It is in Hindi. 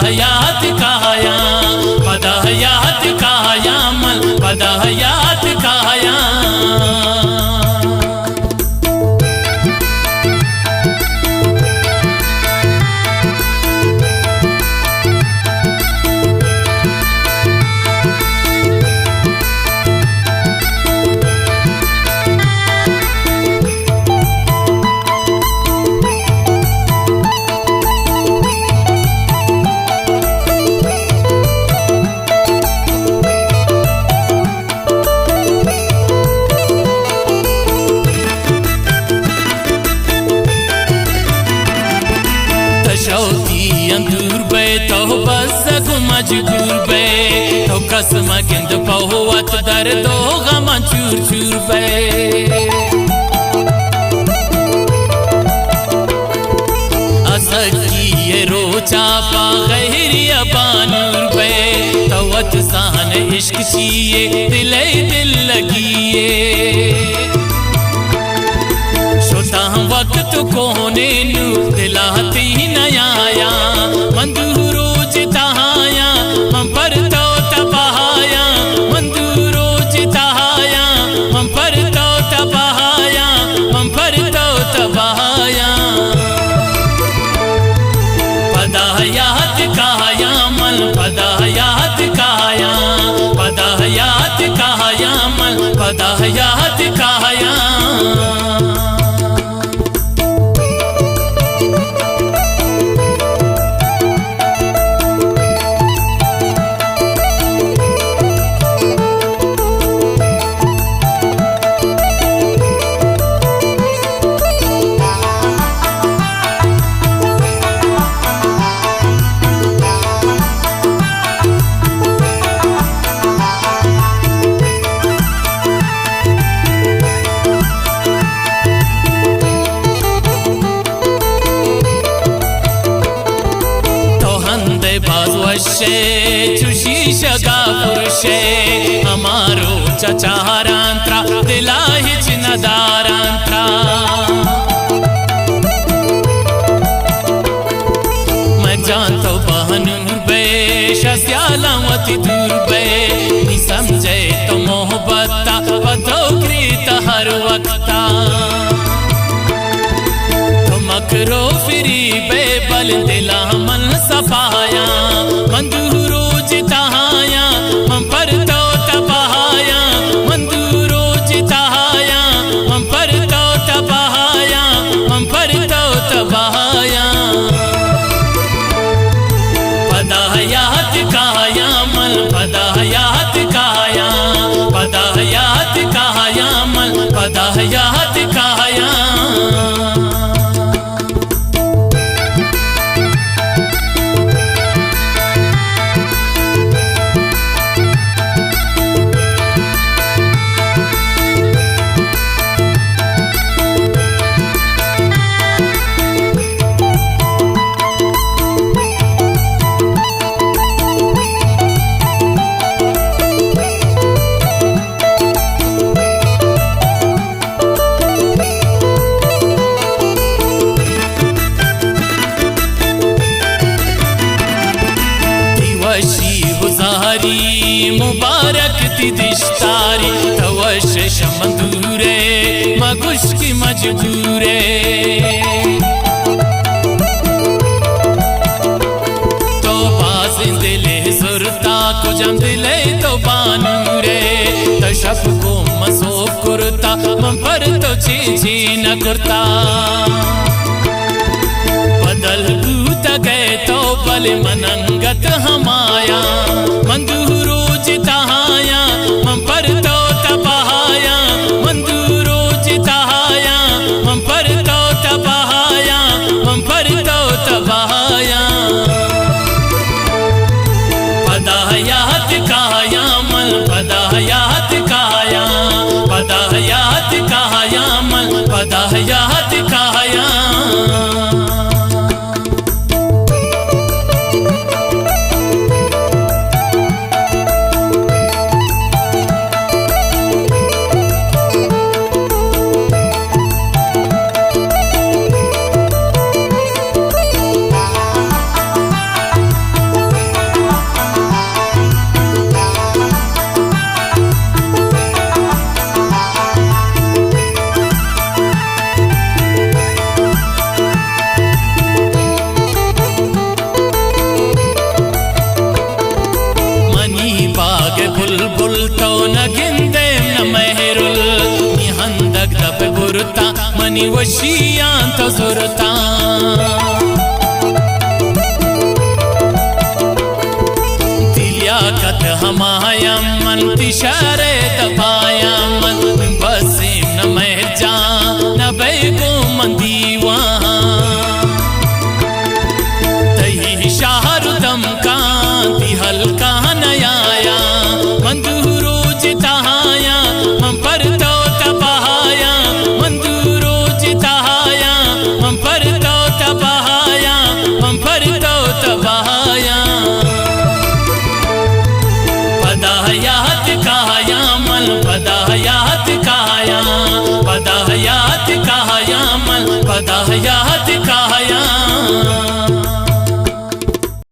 पदहयात काया पदहयात काया मल पदहयात काया अंदूर बे तो बस मजबूर बे तो कसम गिंद पहुवत दर दो गम चूर चूर बे असकी ये रोचा पा गहरिया बानूर बे तो वत सान इश्क चीए दिले दिल लगिए शोता वक्त कोने नू दिलाती नयाया मंदूरो जिताया हम पर तो तबाया मंदूरो जिताया हम पर तो तबाया हम पर तो तबाया पदहयात काया मल पदहयात काया पदहयात काया मल पदहयात काया चुशी शगा पुरुषे हमारो चचारांत्रा दिलाहिच नदारांत्रा मैं जानता बहनूर बे शस्यालावती दूर बे नी समझे तो मोहब्बता पतो कृत हर वक्ता मकरो फिरी बेबल दिला मन सफाया मंदूरो जिताया हम पर तो तबाया मंदूरो जिताया हम पर तो तबाया हम पर तो तबाया पदहयात काया मल पदहयात काया पदहयात काया मल पदहयात काया मुबारक ती दिश्तारी तवश शमदूरे मगुश की मजबूरे तो पास दिले सुरता को जम दिले तो बानूरे तो शब को मसो कुरता हम पर तो छी न कुरता बदल बूत गए तो बल मनंगत हमाया मंदूरो जिताया हम पर तो तबाया मंदूरो जिताया हम पर तो तबाया हम पर तो तबाया पदहयात काया मल पदहयात काया पदहयात काया मल पदहयात काया मनी वशियां तो सुरता दिलिया कत हमाया मन तिशारे दबाया मन बसीम न मैं जा न बैगो मंदीवा तही शाहरुदम का हल्का नयाया मंदूरो जिताया हम पर तो तबाया मंदूरो जिताया हम पर तो तबाया हम पर तो तबाया पदायात काया मन पदायात काया पदायात काया मन पदायात काया